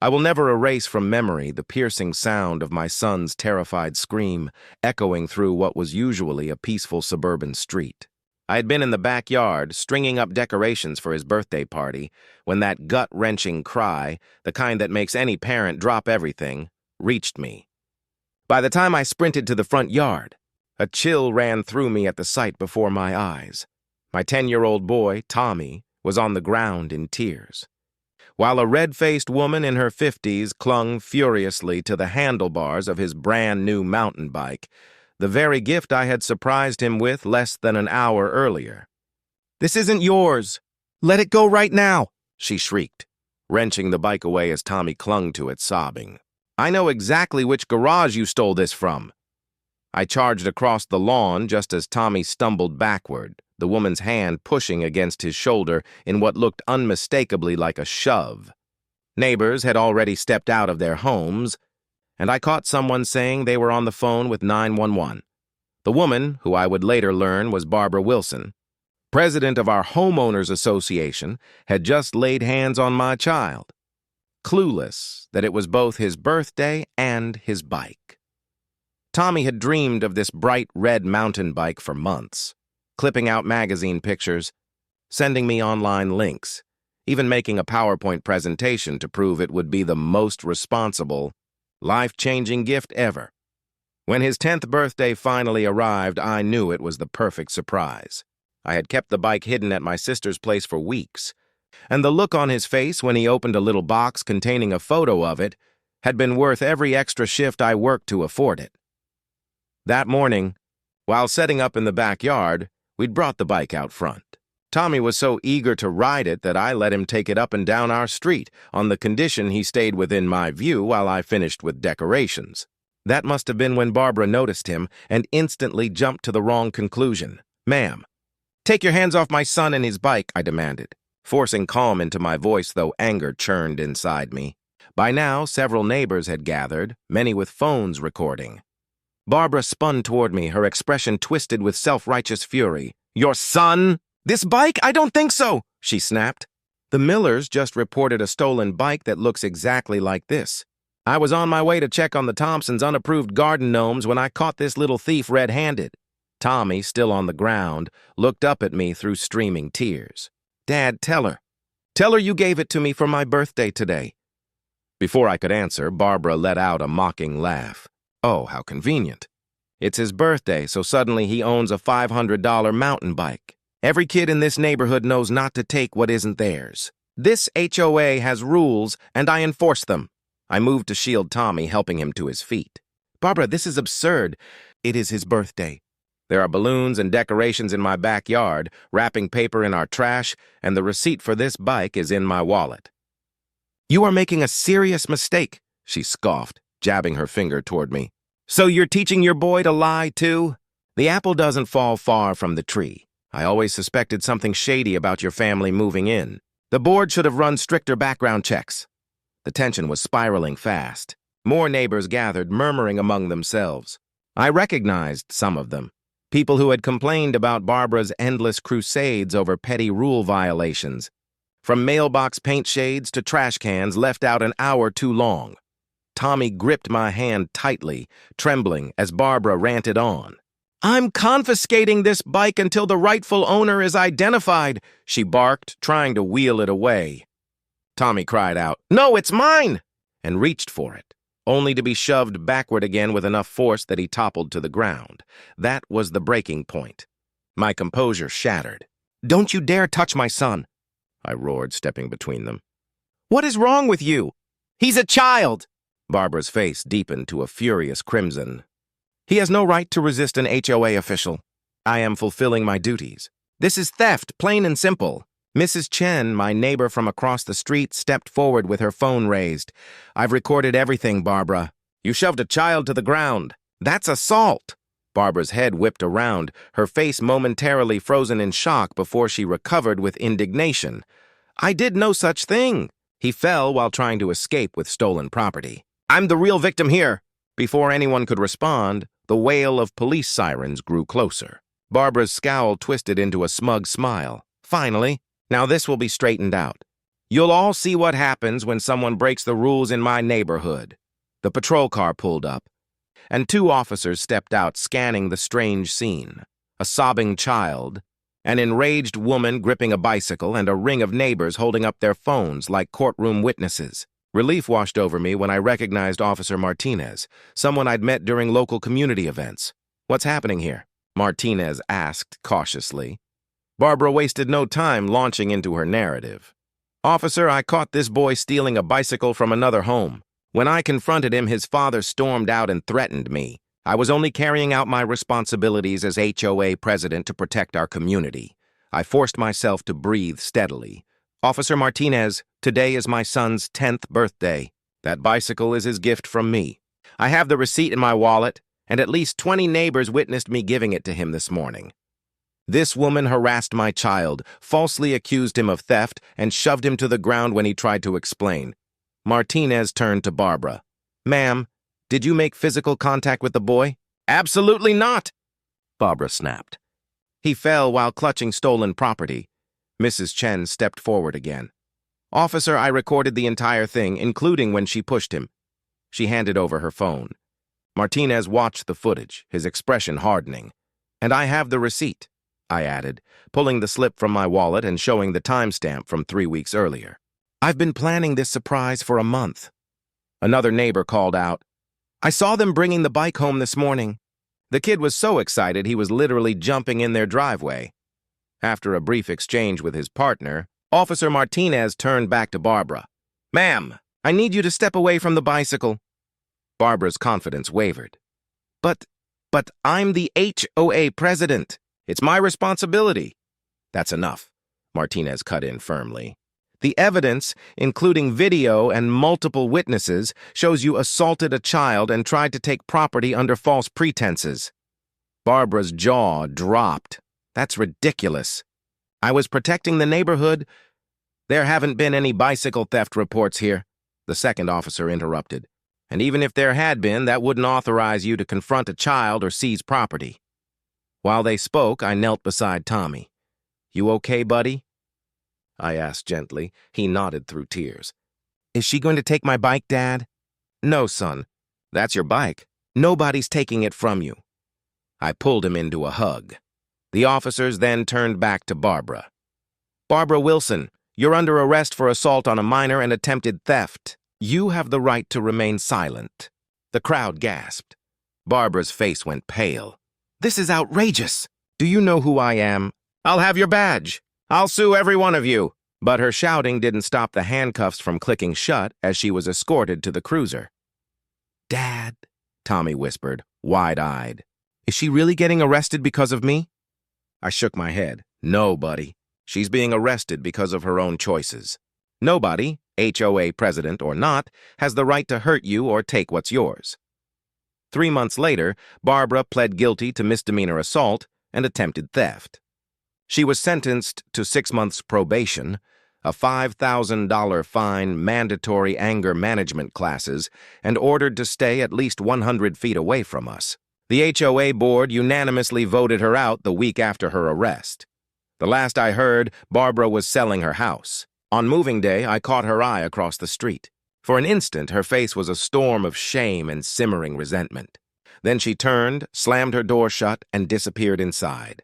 I will never erase from memory the piercing sound of my son's terrified scream, echoing through what was usually a peaceful suburban street. I had been in the backyard, stringing up decorations for his birthday party, when that gut-wrenching cry, the kind that makes any parent drop everything, reached me. By the time I sprinted to the front yard, a chill ran through me at the sight before my eyes. My 10-year-old boy, Tommy, was on the ground in tears, while a red-faced woman in her 50s clung furiously to the handlebars of his brand-new mountain bike, the very gift I had surprised him with less than an hour earlier. "This isn't yours! Let it go right now!" she shrieked, wrenching the bike away as Tommy clung to it, sobbing. "I know exactly which garage you stole this from." I charged across the lawn just as Tommy stumbled backward, the woman's hand pushing against his shoulder in what looked unmistakably like a shove. Neighbors had already stepped out of their homes, and I caught someone saying they were on the phone with 911. The woman, who I would later learn was Barbara Wilson, president of our homeowners association, had just laid hands on my child, clueless that it was both his birthday and his bike. Tommy had dreamed of this bright red mountain bike for months, clipping out magazine pictures, sending me online links, even making a PowerPoint presentation to prove it would be the most responsible, life-changing gift ever. When his 10th birthday finally arrived, I knew it was the perfect surprise. I had kept the bike hidden at my sister's place for weeks, and the look on his face when he opened a little box containing a photo of it had been worth every extra shift I worked to afford it. That morning, while setting up in the backyard, we'd brought the bike out front. Tommy was so eager to ride it that I let him take it up and down our street on the condition he stayed within my view while I finished with decorations. That must have been when Barbara noticed him and instantly jumped to the wrong conclusion. "Ma'am, take your hands off my son and his bike," I demanded, forcing calm into my voice though anger churned inside me. By now, several neighbors had gathered, many with phones recording. Barbara spun toward me, her expression twisted with self-righteous fury. "Your son? This bike? I don't think so!" she snapped. "The Millers just reported a stolen bike that looks exactly like this. I was on my way to check on the Thompsons' unapproved garden gnomes when I caught this little thief red-handed." Tommy, still on the ground, looked up at me through streaming tears. "Dad, tell her. Tell her you gave it to me for my birthday today." Before I could answer, Barbara let out a mocking laugh. Oh, how convenient. It's his birthday, so suddenly he owns a $500 mountain bike. Every kid in this neighborhood knows not to take what isn't theirs. This HOA has rules, and I enforce them. I moved to shield Tommy, helping him to his feet. "Barbara, this is absurd. It is his birthday. There are balloons and decorations in my backyard, wrapping paper in our trash, and the receipt for this bike is in my wallet." "You are making a serious mistake," she scoffed, jabbing her finger toward me. "So you're teaching your boy to lie, too? The apple doesn't fall far from the tree. I always suspected something shady about your family moving in. The board should have run stricter background checks." The tension was spiraling fast. More neighbors gathered, murmuring among themselves. I recognized some of them. People who had complained about Barbara's endless crusades over petty rule violations. From mailbox paint shades to trash cans left out an hour too long. Tommy gripped my hand tightly, trembling as Barbara ranted on. "I'm confiscating this bike until the rightful owner is identified," she barked, trying to wheel it away. Tommy cried out, "No, it's mine!" and reached for it, only to be shoved backward again with enough force that he toppled to the ground. That was the breaking point. My composure shattered. "Don't you dare touch my son," I roared, stepping between them. "What is wrong with you? He's a child!" Barbara's face deepened to a furious crimson. "He has no right to resist an HOA official. I am fulfilling my duties. This is theft, plain and simple." Mrs. Chen, my neighbor from across the street, stepped forward with her phone raised. "I've recorded everything, Barbara. You shoved a child to the ground. That's assault." Barbara's head whipped around, her face momentarily frozen in shock before she recovered with indignation. "I did no such thing. He fell while trying to escape with stolen property. I'm the real victim here." Before anyone could respond, the wail of police sirens grew closer. Barbara's scowl twisted into a smug smile. "Finally, now this will be straightened out. You'll all see what happens when someone breaks the rules in my neighborhood. The patrol car pulled up, and 2 officers stepped out, scanning the strange scene. A sobbing child, an enraged woman gripping a bicycle, and a ring of neighbors holding up their phones like courtroom witnesses. Relief washed over me when I recognized Officer Martinez, someone I'd met during local community events. "What's happening here?" Martinez asked cautiously. Barbara wasted no time launching into her narrative. "Officer, I caught this boy stealing a bicycle from another home. When I confronted him, his father stormed out and threatened me. I was only carrying out my responsibilities as HOA president to protect our community. I forced myself to breathe steadily. Officer Martinez, today is my son's 10th birthday. That bicycle is his gift from me. I have the receipt in my wallet, and at least 20 neighbors witnessed me giving it to him this morning. This woman harassed my child, falsely accused him of theft, and shoved him to the ground when he tried to explain." Martinez turned to Barbara. "Ma'am, did you make physical contact with the boy?" "Absolutely not," Barbara snapped. "He fell while clutching stolen property." Mrs. Chen stepped forward again. "Officer, I recorded the entire thing, including when she pushed him." She handed over her phone. Martinez watched the footage, his expression hardening. "And I have the receipt," I added, pulling the slip from my wallet and showing the timestamp from 3 weeks earlier. "I've been planning this surprise for a month." Another neighbor called out, "I saw them bringing the bike home this morning." The kid was so excited he was literally jumping in their driveway. After a brief exchange with his partner, Officer Martinez turned back to Barbara. "Ma'am, I need you to step away from the bicycle." Barbara's confidence wavered. But I'm the HOA president. It's my responsibility." "That's enough," Martinez cut in firmly. "The evidence, including video and multiple witnesses, shows you assaulted a child and tried to take property under false pretenses." Barbara's jaw dropped. "That's ridiculous. I was protecting the neighborhood." "There haven't been any bicycle theft reports here," the second officer interrupted. "And even if there had been, that wouldn't authorize you to confront a child or seize property." While they spoke, I knelt beside Tommy. "You okay, buddy?" I asked gently. He nodded through tears. "Is she going to take my bike, Dad?" "No, son. That's your bike. Nobody's taking it from you." I pulled him into a hug. The officers then turned back to Barbara. "Barbara Wilson, you're under arrest for assault on a minor and attempted theft. You have the right to remain silent." The crowd gasped. Barbara's face went pale. "This is outrageous. Do you know who I am? I'll have your badge. I'll sue every one of you." But her shouting didn't stop the handcuffs from clicking shut as she was escorted to the cruiser. "Dad," Tommy whispered, wide-eyed. "Is she really getting arrested because of me?" I shook my head. "No, buddy. She's being arrested because of her own choices. Nobody, HOA president or not, has the right to hurt you or take what's yours." 3 months later, Barbara pled guilty to misdemeanor assault and attempted theft. She was sentenced to 6 months probation, a $5,000 fine, mandatory anger management classes, and ordered to stay at least 100 feet away from us. The HOA board unanimously voted her out the week after her arrest. The last I heard, Barbara was selling her house. On moving day, I caught her eye across the street. For an instant, her face was a storm of shame and simmering resentment. Then she turned, slammed her door shut, and disappeared inside.